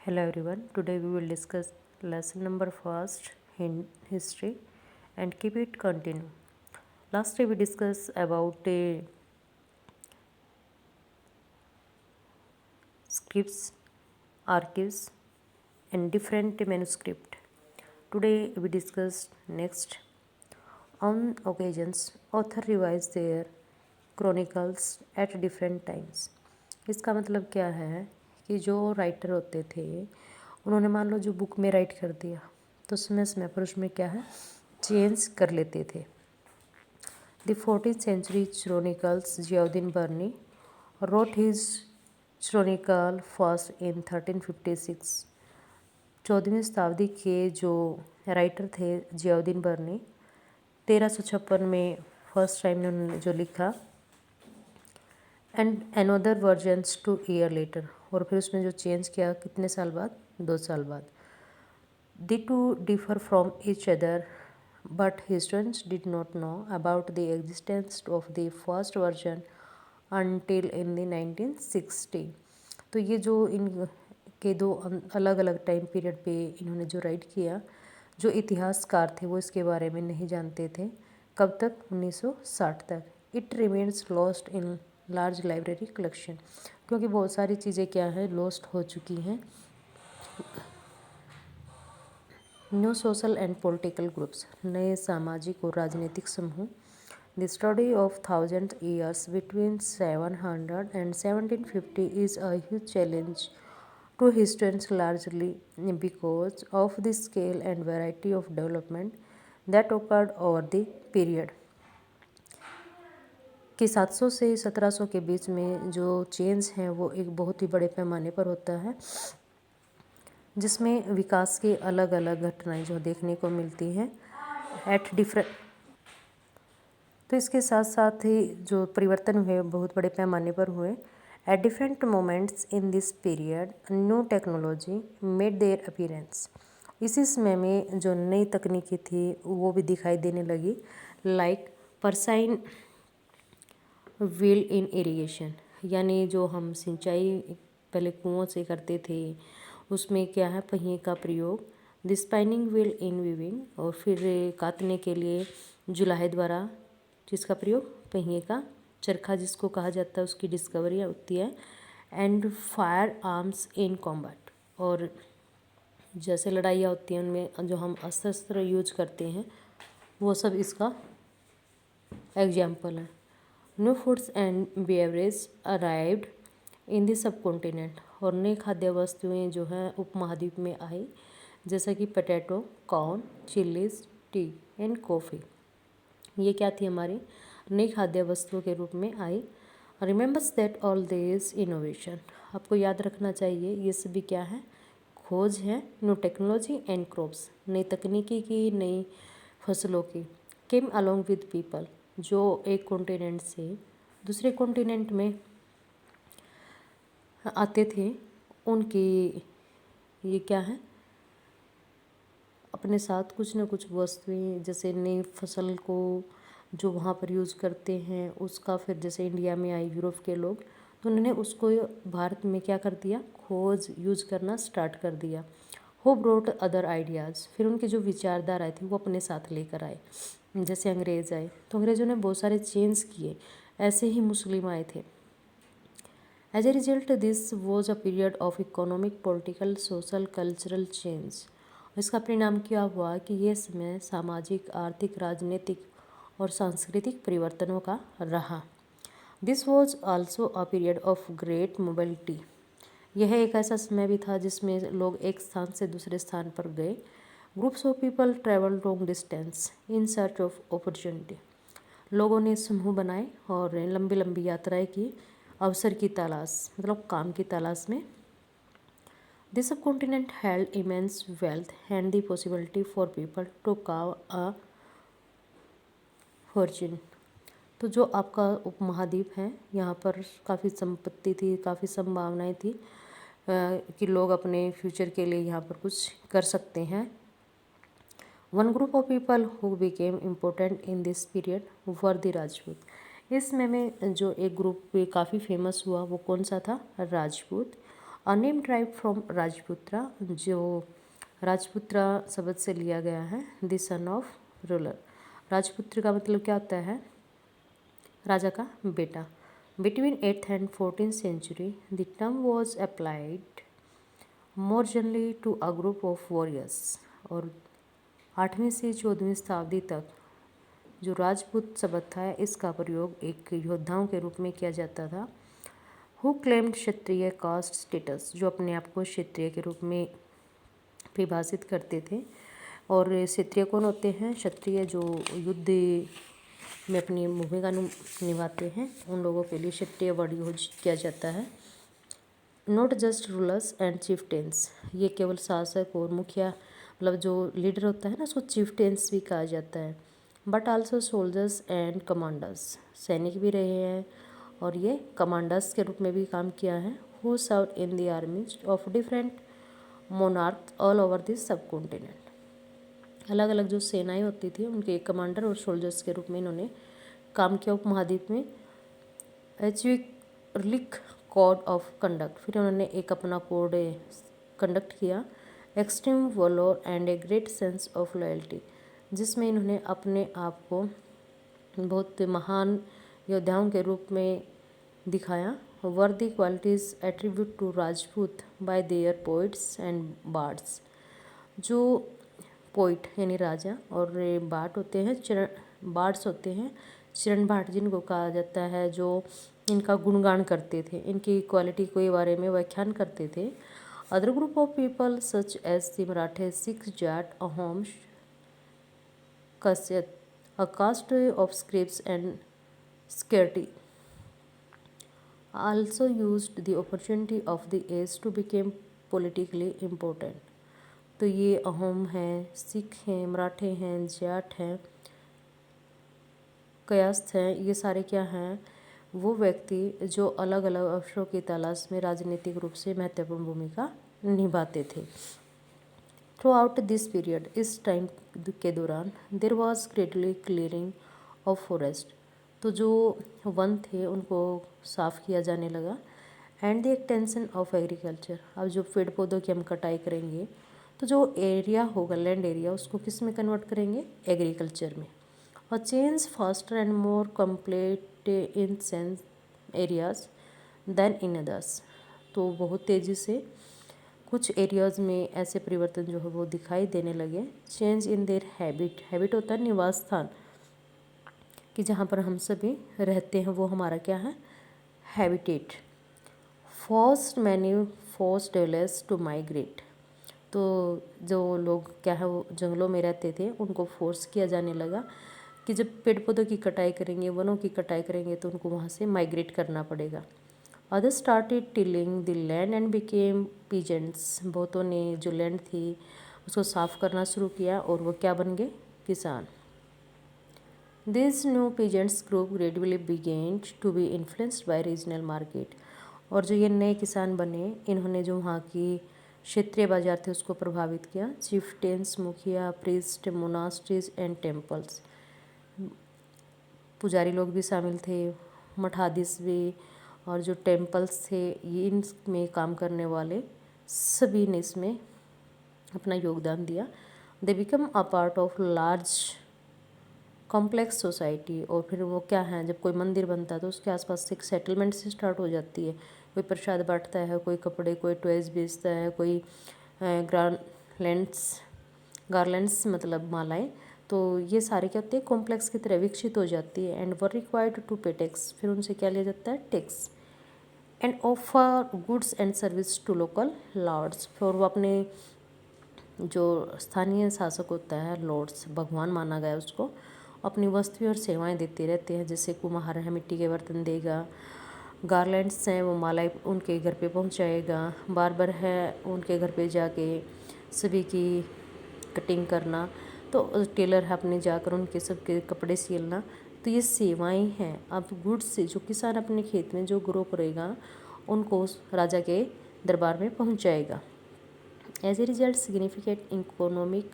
Hello everyone. Today we will discuss lesson number first in history and keep it continue. Last day we discussed about scripts, archives and different manuscript. Today we discuss next on occasions author revise their chronicles at different times. इसका मतलब क्या है कि जो writer होते थे उन्होंने मान लो जो बुक में राइट कर दिया तो समय समय पर उसमें क्या है चेंज कर लेते थे. The 14th century chronicles Ziauddin Barni wrote his chronicle first in 1356. 14वीं शताब्दी के जो राइटर थे जियाउद्दीन बर्नी 1356 में फर्स्ट टाइम ने उन्होंने जो लिखा and another versions 2 year later और फिर उसमें जो चेंज किया कितने साल बाद 2 साल बाद. The two differ from each other, but historians did not know about the existence of the first version until in the 1960. तो ये जो इन के दो अलग अलग टाइम पीरियड पे इन्होंने जो राइट किया जो इतिहासकार थे वो इसके बारे में नहीं जानते थे. कब तक 1960 तक. It remains lost in large library collection क्योंकि बहुत सारी चीज़ें क्या है लॉस्ट हो चुकी हैं. New social and political groups नए सामाजिक और राजनीतिक समूह. The study of 1000 years between 700 and 1750 is a huge challenge to historians largely because of the scale and variety of development that occurred over the period. कि 700 से 1700 के बीच में जो चेंज हैं वो एक बहुत ही बड़े पैमाने पर होता है जिसमें विकास की अलग अलग घटनाएं जो देखने को मिलती हैं एट डिफरेंट. तो इसके साथ साथ ही जो परिवर्तन हुए बहुत बड़े पैमाने पर हुए. At different moments in this period new technology made their appearance. इसी समय में जो नई तकनीकी थी वो भी दिखाई देने लगी लाइक परसाइन व्हील इन इरिगेशन यानी जो हम सिंचाई पहले कुओं से करते थे उसमें क्या है पहिए का प्रयोग. The spinning wheel in weaving और फिर काटने के लिए जुलाहे द्वारा जिसका प्रयोग पहिए का चरखा जिसको कहा जाता है उसकी डिस्कवरी होती है. And fire arms in combat और जैसे लड़ाइयाँ होती हैं उनमें जो हम अस्त्र शस्त्र यूज करते हैं वो सब इसका एग्जाम्पल है. New foods and beverage arrived in the sub continent और नई खाद्य वस्तुएँ जो हैं उपमहाद्वीप में आई जैसा कि potato corn chillies T and coffee. ये क्या थी हमारी नई खाद्य वस्तुओं के रूप में I. Remembers that all this innovation आपको याद रखना चाहिए ये सभी क्या है खोज है. न्यू टेक्नोलॉजी एंड क्रॉप्स नई तकनीकी की नई फसलों की. केम अलोंग विद पीपल जो एक कॉन्टिनेंट से दूसरे कॉन्टिनेंट में आते थे उनकी ये क्या है अपने साथ कुछ न कुछ वस्तुएं जैसे नई फसल को जो वहाँ पर यूज़ करते हैं उसका फिर जैसे इंडिया में आई यूरोप के लोग तो उन्होंने उसको भारत में क्या कर दिया खोज यूज़ करना स्टार्ट कर दिया. हु ब्रोट अदर आइडियाज़ फिर उनके जो विचारधारा थे वो अपने साथ लेकर आए. जैसे अंग्रेज़ आए तो अंग्रेज़ों ने बहुत सारे चेंज किए. ऐसे ही मुस्लिम आए थे. As a result this was a period of economic political social cultural change. इसका परिणाम क्या हुआ कि ये समय सामाजिक आर्थिक राजनीतिक और सांस्कृतिक परिवर्तनों का रहा. This was also a period of great mobility. यह एक ऐसा समय भी था जिसमें लोग एक स्थान से दूसरे स्थान पर गए. Groups of people travel long distance in search of opportunity. लोगों ने समूह बनाए और लंबी लंबी यात्राएं की अवसर की तलाश मतलब काम की तलाश में. The subcontinent held immense wealth and the possibility for people to carve a fortune. तो जो आपका उपमहाद्वीप है यहाँ पर काफ़ी संपत्ति थी काफ़ी संभावनाएं थी कि लोग अपने फ्यूचर के लिए यहाँ पर कुछ कर सकते हैं. One group of people who became important in this period were the Rajput. इस समय में जो एक ग्रुप काफ़ी फेमस हुआ वो कौन सा था Rajput. A name derived from Rajputra, जो राजपुत्रा शब्द से लिया गया है। द सन ऑफ रूलर, राजपुत्र का मतलब क्या होता है? राजा का बेटा। Between 8th and 14th century the term was applied more generally to a group of warriors, और 8वीं से 14वीं शताब्दी तक जो राजपूत शब्द था इसका प्रयोग एक योद्धाओं के रूप में किया जाता था। Who claimed Kshatriya caste status, जो अपने आप को क्षत्रिय के रूप में परिभाषित करते थे। और क्षत्रिय कौन होते हैं? क्षत्रिय जो युद्ध में अपनी भूमिका निभाते हैं, उन लोगों के लिए क्षत्रिय वर्ड यूज किया जाता है। Not just rulers and Chieftains, ये केवल शासक और मुखिया, मतलब जो लीडर होता है ना, उसको चिफटेन्स भी कहा जाता है। But also soldiers and commanders, सैनिक भी रहे हैं और ये कमांडर्स के रूप में भी काम किया है। Who serve in the armies of different monarch all over this subcontinent, अलग अलग जो सेनाएं होती थी उनके कमांडर और सोल्जर्स के रूप में इन्होंने काम किया उपमहाद्वीप में। एचविक कोड ऑफ कंडक्ट, फिर उन्होंने एक अपना कोड कंडक्ट किया। Extreme valour and a great sense of loyalty, जिसमें इन्होंने अपने आप को बहुत महान योद्धाओं के रूप में दिखाया। वर्दी qualities attribute to Rajput by their poets and bards, जो पोइट यानी राजा और बाट होते हैं, चरण बार्ड्स होते हैं, चरण भाट जिनको कहा जाता है, जो इनका गुणगान करते थे, इनकी क्वालिटी के बारे में व्याख्यान करते थे। Other group of people such as the Marathe, Sikh, Jat, Ahom, Kashyap, a caste of scribes and security, also used the opportunity of the age to become politically important। तो ये अहोम हैं, सिख हैं, मराठे हैं, जाट हैं, कयास्त हैं, ये सारे क्या हैं? वो व्यक्ति जो अलग अलग अवसरों की तलाश में राजनीतिक रूप से महत्वपूर्ण भूमिका निभाते थे। थ्रू आउट दिस पीरियड, इस टाइम के दौरान, there was gradually clearing of forest, तो जो वन थे उनको साफ़ किया जाने लगा। And the extension of agriculture, अब जो पेड़ पौधों की हम कटाई करेंगे तो जो एरिया होगा, लैंड एरिया, उसको किस में कन्वर्ट करेंगे? एग्रीकल्चर में। और change faster and more complete in sense areas than in others, तो बहुत तेज़ी से कुछ एरियाज़ में ऐसे परिवर्तन जो है वो दिखाई देने लगे। Change in their habit, habit होता है निवास स्थान, कि जहाँ पर हम सभी रहते हैं वो हमारा क्या है? Habitat. Forced many forest dwellers to migrate, तो जो लोग क्या है वो जंगलों में रहते थे उनको फोर्स किया जाने लगा कि जब पेड़ पौधों की कटाई करेंगे, वनों की कटाई करेंगे, तो उनको वहाँ से माइग्रेट करना पड़ेगा। Others started tilling the land and became peasants, बहुतों ने जो लैंड थी उसको साफ़ करना शुरू किया और वो क्या बन गए? किसान। This new peasants group gradually began to be influenced by regional market, और जो ये नए किसान बने इन्होंने जो वहाँ की क्षेत्रीय बाजार थे उसको प्रभावित किया। चिफटेन्स, मुखिया, प्रीस्ट, मोनास्ट्रीज एंड टेम्पल्स, पुजारी लोग भी शामिल थे, मठाधीश भी, और जो टेम्पल्स थे ये इनमें काम करने वाले सभी ने इसमें अपना योगदान दिया। They become a part of large complex society, और फिर वो क्या है, जब कोई मंदिर बनता है तो उसके आसपास एक सेटलमेंट से स्टार्ट हो जाती है। कोई प्रसाद बांटता है, कोई कपड़े, कोई टॉयज़ बेचता है, कोई गार्लैंड्स मतलब मालाएं, तो ये सारे क्या होते हैं? कॉम्प्लेक्स की तरह विकसित हो जाती है। And were required to pay tax, फिर उनसे क्या लिया जाता है? Tax. And offer goods and service to local lords, फिर वो अपने जो स्थानीय शासक होता है, लॉर्ड्स, भगवान माना गया उसको, अपनी वस्तुएं और सेवाएं देते रहते हैं। जैसे कुम्हार है, मिट्टी के बर्तन देगा, गारलैंड्स हैं वो मालाएं उनके घर पे पहुंचाएगा, बार्बर है उनके घर पे जाके सभी की कटिंग करना, तो टेलर है अपने जाकर उनके सबके कपड़े सिलना, तो ये सेवाएं हैं। अब गुड्स से जो किसान अपने खेत में जो ग्रो करेगा उनको उस राजा के दरबार में पहुंचाएगा। As a result significant economic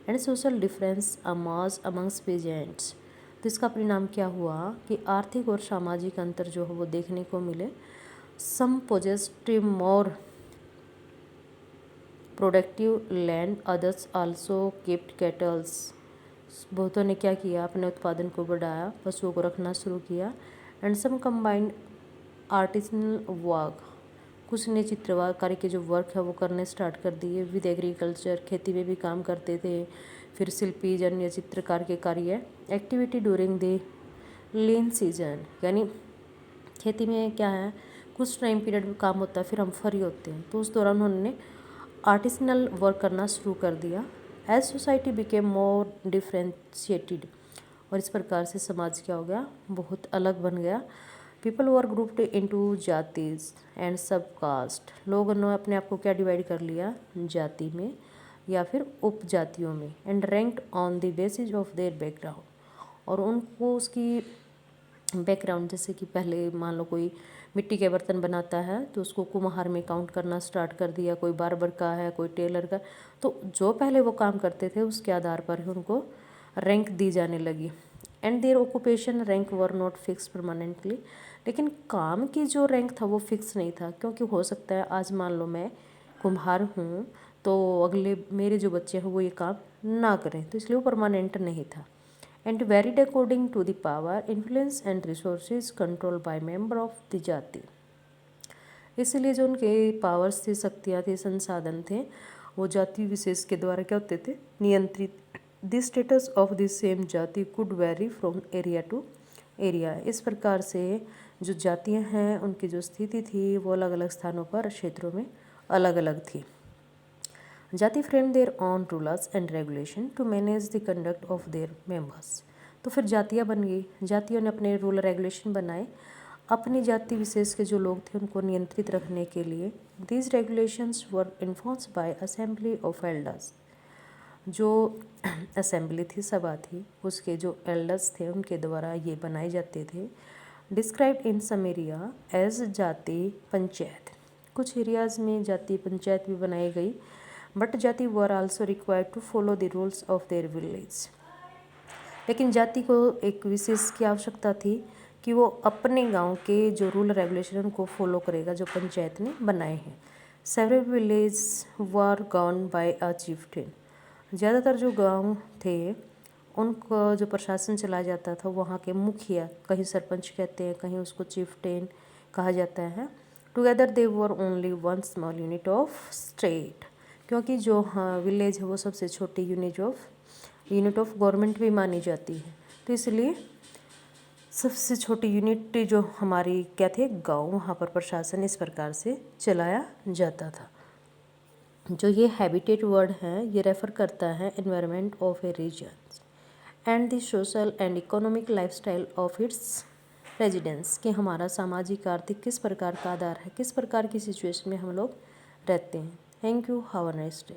and social difference among amongst peasants, तो इसका परिणाम क्या हुआ कि आर्थिक और सामाजिक अंतर जो है वो देखने को मिले। Some possessed more productive land, others also kept cattles. बहुतों ने क्या किया, अपने उत्पादन को बढ़ाया, पशुओं को रखना शुरू किया। And some combined artisanal work, कुछ ने चित्रकारी के जो वर्क है वो करने स्टार्ट कर दिए। विद एग्रीकल्चर, खेती में भी काम करते थे। फिर शिल्पी जन या चित्रकार के कार्य activity during the lean season, यानी खेती में क्या है, कुछ टाइम पीरियड में काम होता है, फिर हम फ्री होते हैं, तो उस दौरान उन्होंने आर्टिसनल वर्क करना शुरू कर दिया। As society became more differentiated, और इस प्रकार से समाज क्या हो गया, बहुत अलग बन गया। People were grouped into जातीज and सब कास्ट, लोगों ने अपने आप को क्या डिवाइड कर लिया, जाति में या फिर उपजातियों में। And ranked on the basis of their background, और उनको उसकी बैकग्राउंड, जैसे कि पहले मान लो कोई मिट्टी के बर्तन बनाता है तो उसको कुम्हार में काउंट करना स्टार्ट कर दिया, कोई बार्बर का है, कोई टेलर का, तो जो पहले वो काम करते थे उसके आधार पर ही उनको रैंक दी जाने लगी। And their occupation rank were not fix permanently, लेकिन काम की जो रैंक था वो फिक्स नहीं था, क्योंकि हो सकता है आज मान लो मैं कुम्हार हूँ तो अगले मेरे जो बच्चे हैं वो ये काम ना करें, तो इसलिए वो परमानेंट नहीं था। And varied according to the power, influence and resources control by member of the jati, इसलिए जो उनके पावर्स थे, शक्तियाँ थी, संसाधन थे, वो जाति विशेष के द्वारा क्या होते थे, नियंत्रित। The status of the same jati could vary from area to area, इस प्रकार से जो जातियाँ हैं उनकी जो स्थिति थी वो अलग अलग स्थानों पर, क्षेत्रों में अलग अलग थी। Jati frame their own rules and regulation to manage the conduct of their members, तो फिर जातियाँ बन गई, जातियों ने अपने रूल रेगुलेशन बनाए अपनी जाति विशेष के जो लोग थे उनको नियंत्रित रखने के लिए। These regulations were enforce by assembly of elders, जो असेंबली थी, सभा थी, उसके जो एल्डर्स थे उनके द्वारा ये बनाए जाते थे। Described in some area as jati panchayat, कुछ एरियाज़ में जाति पंचायत भी बनाई गई। But jati were also required to follow the rules of their village, लेकिन जाति को एक विशेष की आवश्यकता थी कि वो अपने गांव के जो रूल रेगुलेशन को फॉलो करेगा जो पंचायत ने बनाए हैं। Several village were govern by a chieftain, ज़्यादातर जो गांव थे उनको जो प्रशासन चलाया जाता था वहाँ के मुखिया, कहीं सरपंच कहते हैं, कहीं उसको चीफ्टेन कहा जाता है। Together they were only one small unit of state, क्योंकि जो विलेज है वो सबसे छोटी यूनिट ऑफ गवर्नमेंट भी मानी जाती है, तो इसलिए सबसे छोटी यूनिट जो हमारी क्या थे, गांव, वहाँ पर प्रशासन इस प्रकार से चलाया जाता था। जो ये हैबिटेट वर्ड है ये रेफ़र करता है environment of a region and the social and economic lifestyle of its residents, कि हमारा सामाजिक आर्थिक किस प्रकार का आधार है, किस प्रकार की सिचुएशन में हम लोग रहते हैं। Thank you, have a nice day.